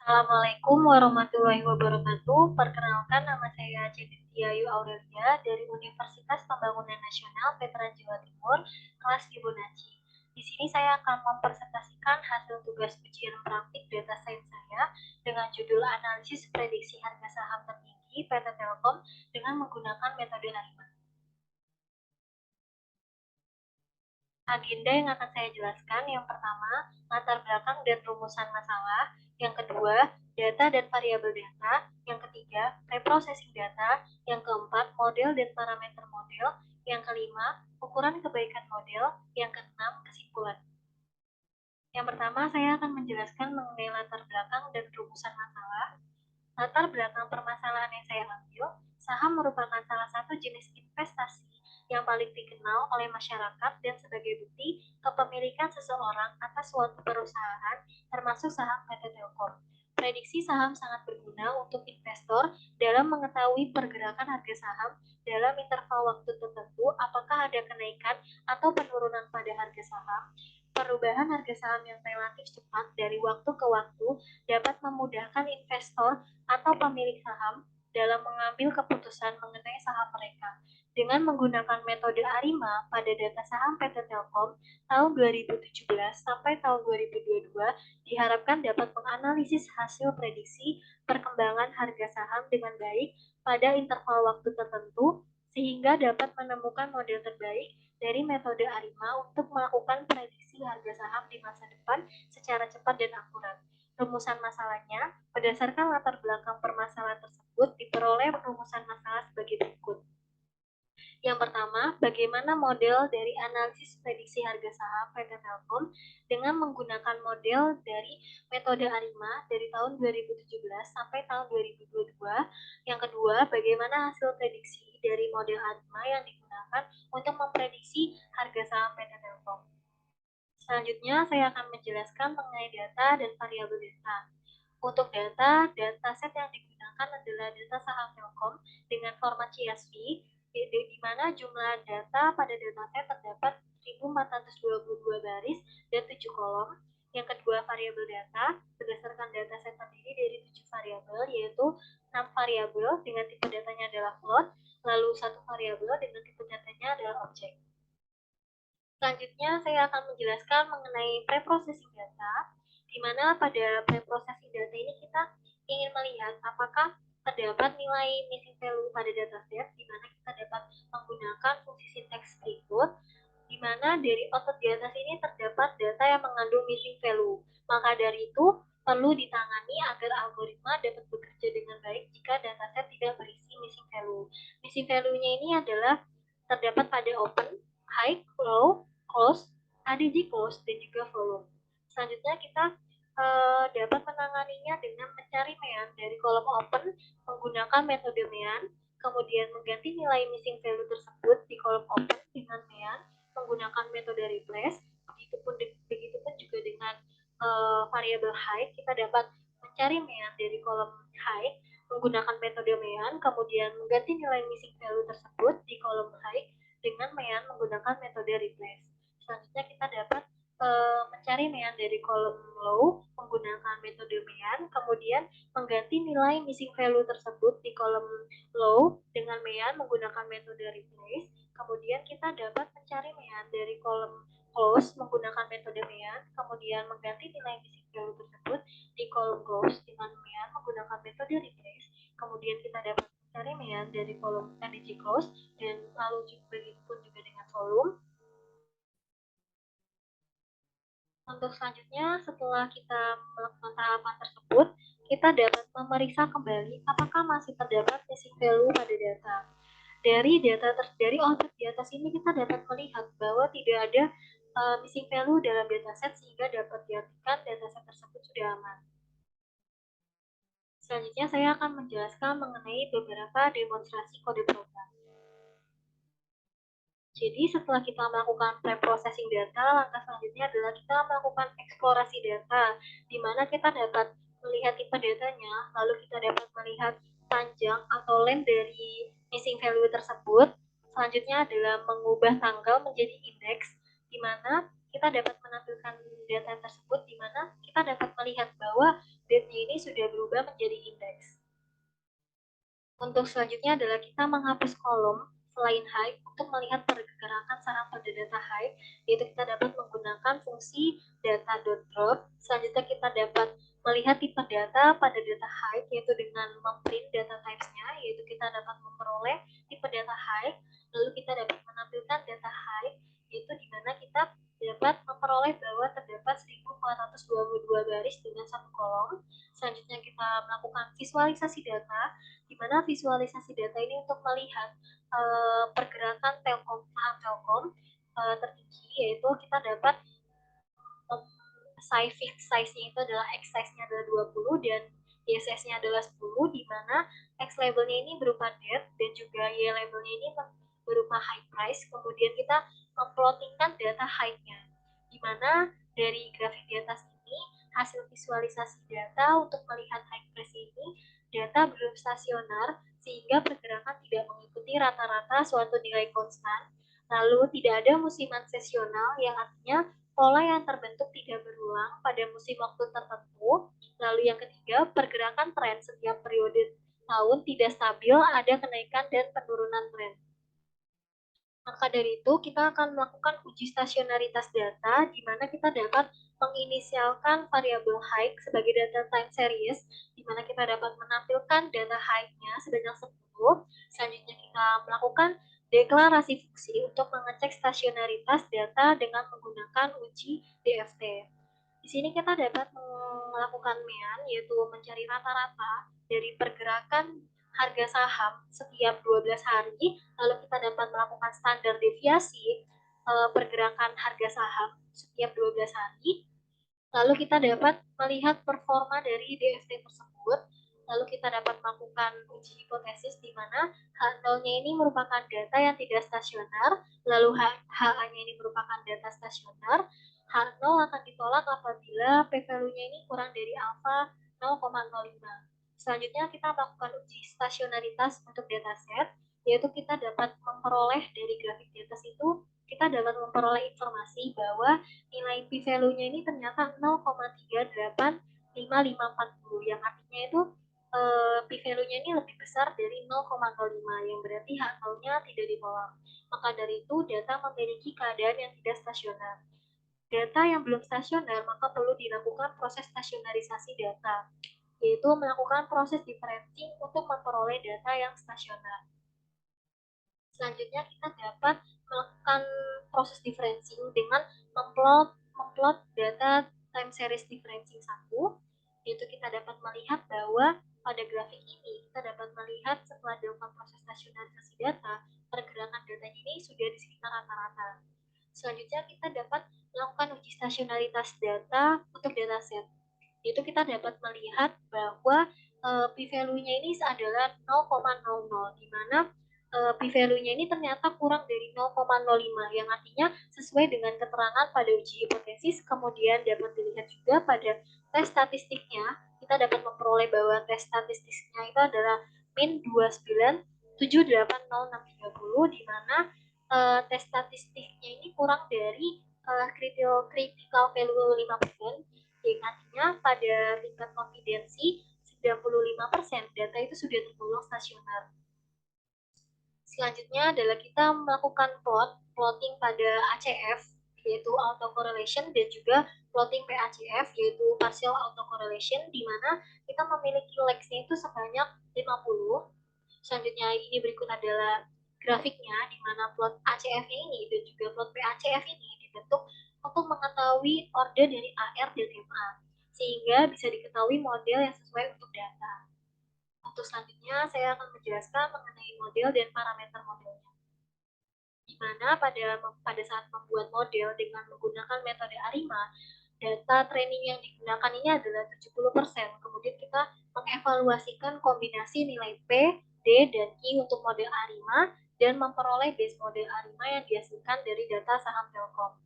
Assalamualaikum warahmatullahi wabarakatuh. Perkenalkan, nama saya Cynthia Ayu Aurelia dari Universitas Pembangunan Nasional Veteran Jawa Timur, kelas Fibonacci. Di sini saya akan mempresentasikan hasil tugas ujian praktik data science saya dengan judul analisis prediksi harga saham tertinggi PT Telkom dengan menggunakan metode ARIMA. Agenda yang akan saya jelaskan, yang pertama, latar belakang dan rumusan masalah. Yang kedua, data dan variabel data. Yang ketiga, preprocessing data. Yang keempat, model dan parameter model. Yang kelima, ukuran kebaikan model. Yang keenam, kesimpulan. Yang pertama, saya akan menjelaskan mengenai latar belakang dan rumusan masalah. Latar belakang permasalahan yang saya ambil, saham merupakan salah satu jenis investasi yang paling dikenal oleh masyarakat dan sebagai bukti kepemilikan seseorang atas suatu perusahaan, termasuk saham PT Telkom. Prediksi saham sangat berguna untuk investor dalam mengetahui pergerakan harga saham dalam interval waktu tertentu, apakah ada kenaikan atau penurunan pada harga saham. Perubahan harga saham yang relatif cepat dari waktu ke waktu dapat memudahkan investor atau pemilik saham dalam mengambil keputusan mengenai saham mereka. Dengan menggunakan metode ARIMA pada data saham PT Telkom tahun 2017 sampai tahun 2022, diharapkan dapat menganalisis hasil prediksi perkembangan harga saham dengan baik pada interval waktu tertentu, sehingga dapat menemukan model terbaik dari metode ARIMA untuk melakukan prediksi harga saham di masa depan secara cepat dan akurat. Rumusan masalahnya, berdasarkan latar belakang permasalahan tersebut, diperoleh rumusan masalah sebagai berikut. Yang pertama, bagaimana model dari analisis prediksi harga saham PT Telkom dengan menggunakan model dari metode ARIMA dari tahun 2017 sampai tahun 2022. Yang kedua, bagaimana hasil prediksi dari model ARIMA yang digunakan untuk memprediksi harga saham PT Telkom. Selanjutnya, saya akan menjelaskan mengenai data dan variabel data. Untuk dataset yang digunakan adalah data saham Telkom dengan format CSV, di mana jumlah data pada dataset terdapat 1.422 baris dan 7 kolom. Yang kedua, variabel data berdasarkan dataset terdiri dari 7 variabel, yaitu 6 variabel dengan tipe datanya adalah float, lalu 1 variabel dengan tipe datanya adalah objek. Selanjutnya, saya akan menjelaskan mengenai preprocessing data, di mana pada preprocessing data ini kita ingin melihat apakah terdapat nilai missing value pada dataset, di mana kita dapat menggunakan fungsi sinteks berikut, di mana dari output di atas ini terdapat data yang mengandung missing value. Maka dari itu, perlu ditangani agar algoritma dapat bekerja dengan baik jika dataset tidak berisi missing value. Missing value-nya ini adalah terdapat pada open, high, low, close, ADG close, dan juga volume. Selanjutnya kita dapat menanganinya dengan mencari mean dari kolom open menggunakan metode mean, kemudian mengganti nilai missing value tersebut di kolom open dengan mean menggunakan metode replace. Begitupun juga dengan variabel height, kita dapat mencari mean dari kolom height menggunakan metode mean, kemudian mengganti nilai missing value tersebut di kolom height dengan mean menggunakan metode replace. Selanjutnya kita dapat mencari mean dari kolom low menggunakan metode mean, kemudian mengganti nilai missing value tersebut di kolom low dengan mean menggunakan metode replace. Kemudian kita dapat mencari mean dari kolom close menggunakan metode mean, kemudian mengganti nilai missing value tersebut di kolom close dengan mean menggunakan metode replace. Kemudian kita dapat mencari mean dari kolom energy close, dan lalu begitupun juga dengan volume. Untuk selanjutnya, setelah kita melakukan tahapan tersebut, kita dapat memeriksa kembali apakah masih terdapat missing value pada data. Dari output di atas ini kita dapat melihat bahwa tidak ada missing value dalam dataset, sehingga dapat diartikan dataset tersebut sudah aman. Selanjutnya saya akan menjelaskan mengenai beberapa demonstrasi kode program. Jadi setelah kita melakukan preprocessing data, langkah selanjutnya adalah kita melakukan eksplorasi data, di mana kita dapat melihat tipe datanya, lalu kita dapat melihat panjang atau length dari missing value tersebut. Selanjutnya adalah mengubah tanggal menjadi indeks, di mana kita dapat menampilkan data tersebut, di mana kita dapat melihat bahwa tabelnya ini sudah berubah menjadi indeks. Untuk selanjutnya adalah kita menghapus kolom selain high untuk melihat pergerakan saham pada data high, yaitu kita dapat menggunakan fungsi data.drop. Selanjutnya kita dapat melihat tipe data pada data high, yaitu dengan memprint data types-nya, yaitu kita dapat memperoleh tipe data high. Lalu kita dapat menampilkan data high, yaitu di mana kita dapat memperoleh bahwa terdapat 1422 baris dengan satu kolom. Selanjutnya kita melakukan visualisasi data, di mana visualisasi data ini untuk melihat pergerakan Telkom, saham Telkom tertinggi, yaitu kita dapat size-nya itu adalah X size-nya adalah 20 dan Y size-nya adalah 10, di mana X labelnya ini berupa date dan juga Y labelnya ini berupa high price. Kemudian kita memplottingkan data high-nya, di mana dari grafik di atas ini hasil visualisasi data untuk melihat high price ini data belum stasioner sehingga pergerakan tidak mengikuti rata-rata suatu nilai konstan. Lalu tidak ada musiman sesional yang artinya pola yang terbentuk tidak berulang pada musim waktu tertentu. Lalu yang ketiga, pergerakan tren setiap periode tahun tidak stabil, ada kenaikan dan penurunan tren. Maka dari itu, kita akan melakukan uji stasionaritas data, di mana kita dapat menginisialkan variabel height sebagai data time series, di mana kita dapat menampilkan data height-nya sebanyak 10. Selanjutnya kita melakukan deklarasi fungsi untuk mengecek stasionaritas data dengan menggunakan uji DFT. Di sini kita dapat melakukan MEAN, yaitu mencari rata-rata dari pergerakan harga saham setiap 12 hari, lalu kita dapat melakukan standar deviasi pergerakan harga saham setiap 12 hari, lalu kita dapat melihat performa dari DFT tersebut, lalu kita dapat melakukan uji hipotesis di mana H0-nya ini merupakan data yang tidak stasioner, lalu HA-nya ini merupakan data stasioner. H0 akan ditolak apabila p-value-nya ini kurang dari alfa 0,05. Selanjutnya kita melakukan uji stasionaritas untuk dataset, yaitu kita dapat memperoleh dari grafik di atas itu, kita dapat memperoleh informasi bahwa nilai p-value-nya ini ternyata 0,385540, yang artinya itu p-value-nya ini lebih besar dari 0,05, yang berarti H0-nya tidak ditolak. Maka dari itu data memiliki keadaan yang tidak stasioner. Data yang belum stasioner maka perlu dilakukan proses stasionarisasi data, yaitu melakukan proses differencing untuk memperoleh data yang stasioner. Selanjutnya kita dapat melakukan proses differencing dengan memplot data time series differencing 1, yaitu kita dapat melihat bahwa pada grafik ini kita dapat melihat setelah dilakukan proses stasionarisasi data, pergerakan datanya ini sudah di sekitar rata-rata. Selanjutnya kita dapat melakukan uji stasionaritas data untuk dataset, yaitu kita dapat melihat bahwa p-value-nya ini adalah 0,00, di mana p-value-nya ini ternyata kurang dari 0,05, yang artinya sesuai dengan keterangan pada uji hipotesis. Kemudian dapat dilihat juga pada tes statistiknya, kita dapat memperoleh bahwa tes statistiknya itu adalah min 29780630, di mana tes statistiknya ini kurang dari critical value 5%, yang artinya pada tingkat konfidensi 95% data itu sudah tergolong stasioner. Selanjutnya adalah kita melakukan plotting pada ACF, yaitu autocorrelation, dan juga plotting PACF, yaitu partial autocorrelation, di mana kita memiliki lags-nya itu sebanyak 50. Selanjutnya ini berikut adalah grafiknya, di mana plot ACF-nya ini dan juga plot PACF ini dibentuk untuk mengetahui order dari AR dan MA, sehingga bisa diketahui model yang sesuai untuk data. Untuk selanjutnya, saya akan menjelaskan mengenai model dan parameter modelnya. Di mana pada saat membuat model dengan menggunakan metode ARIMA, data training yang digunakan ini adalah 70%. Kemudian kita mengevaluasikan kombinasi nilai P, D, dan I untuk model ARIMA, dan memperoleh base model ARIMA yang dihasilkan dari data saham Telkom.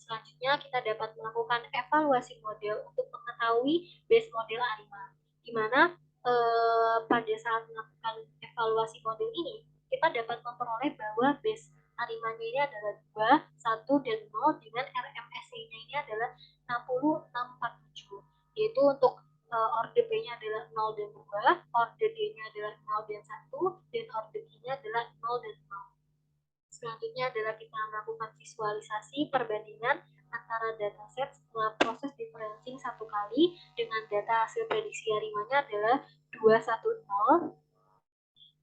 Selanjutnya, kita dapat melakukan evaluasi model untuk mengetahui base model ARIMA, di mana pada saat melakukan evaluasi model ini, kita dapat memperoleh bahwa base ARIMA-nya ini adalah 2, 1, dan 0, dengan RMSE-nya ini adalah 60647, yaitu untuk order B-nya adalah 0 dan 2, order D-nya adalah 0 dan 1, dan order E-nya adalah 0 dan 0. Selanjutnya adalah kita melakukan visualisasi perbandingan antara dataset setelah proses differencing satu kali dengan data hasil prediksi harimanya adalah 210.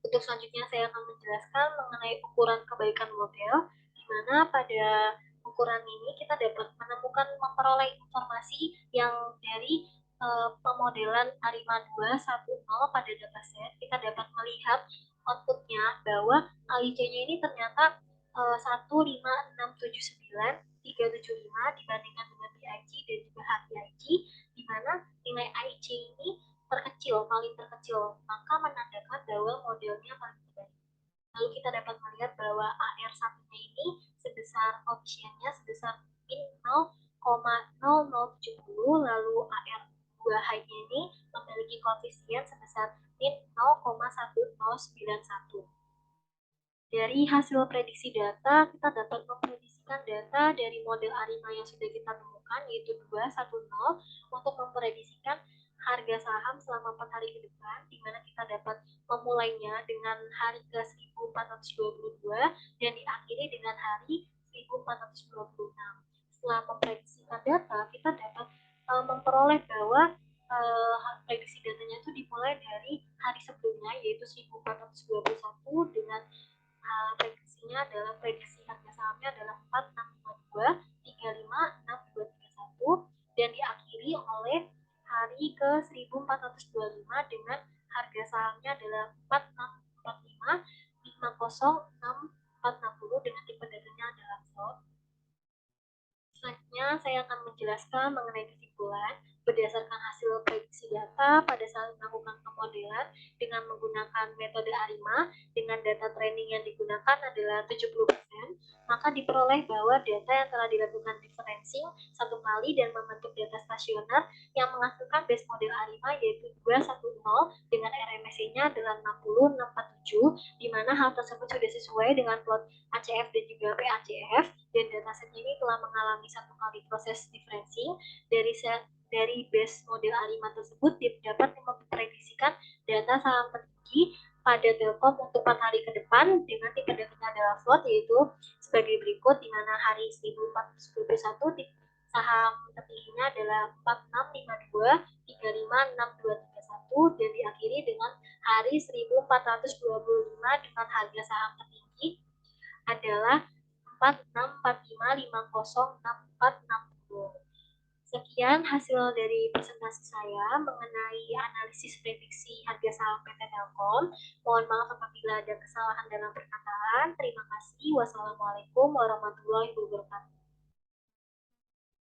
Untuk selanjutnya saya akan menjelaskan mengenai ukuran kebaikan model, di mana pada ukuran ini kita dapat menemukan memperoleh informasi yang dari pemodelan ARIMA 210 pada dataset. Kita dapat melihat outputnya bahwa AIC-nya ini ternyata 15679,375 dibandingkan dengan BIG dan juga HIG, di mana nilai AIC ini paling terkecil, maka menandakan bahwa modelnya paling terbaik. Lalu kita dapat melihat bahwa AR1-nya ini sebesar koefisiennya sebesar min 0,0070, lalu AR2 high-nya ini memiliki koefisien sebesar min 0,1091. Dari hasil prediksi data, kita dapat memprediksikan data dari model ARIMA yang sudah kita temukan, yaitu 210, untuk memprediksikan harga saham selama 4 hari ke depan, di mana kita dapat memulainya dengan hari ke 1422 dan diakhiri dengan hari 1426. Setelah memprediksikan data, kita dapat memperoleh bahwa prediksi datanya itu dimulai dari hari sebelumnya, yaitu 1421, dengan prediksinya adalah prediksi harga sahamnya adalah 4652, 35, 6231, dan diakhiri oleh hari ke 1425 dengan harga sahamnya adalah 4645, 506460, dengan tipe datanya adalah slot. Selanjutnya saya akan menjelaskan mengenai kesimpulan berdasarkan hasil prediksi data pada saat melakukan pemodelan dengan menggunakan metode ARIMA dengan data training yang digunakan adalah 70%, maka diperoleh bahwa data yang telah dilakukan differencing satu kali dan membentuk data stasioner yang menghasilkan base model ARIMA yaitu 210 dengan RMSE-nya adalah 60647, di mana hal tersebut sudah sesuai dengan plot ACF dan juga PACF, dan dataset ini telah mengalami satu kali proses differencing. Dari base model ARIMA tersebut dapat memprediksikan data saham tertinggi pada Telkom untuk 4 hari ke depan dengan tipe datanya adalah float, yaitu sebagai berikut, di mana hari 1421 saham tertingginya adalah 4652, 356231, dan diakhiri dengan hari 1425 dengan harga saham tertinggi adalah 4645506460. Sekian hasil dari presentasi saya mengenai analisis prediksi harga saham PT Telkom. Mohon maaf apabila ada kesalahan dalam perkataan. Terima kasih. Wassalamualaikum warahmatullahi wabarakatuh.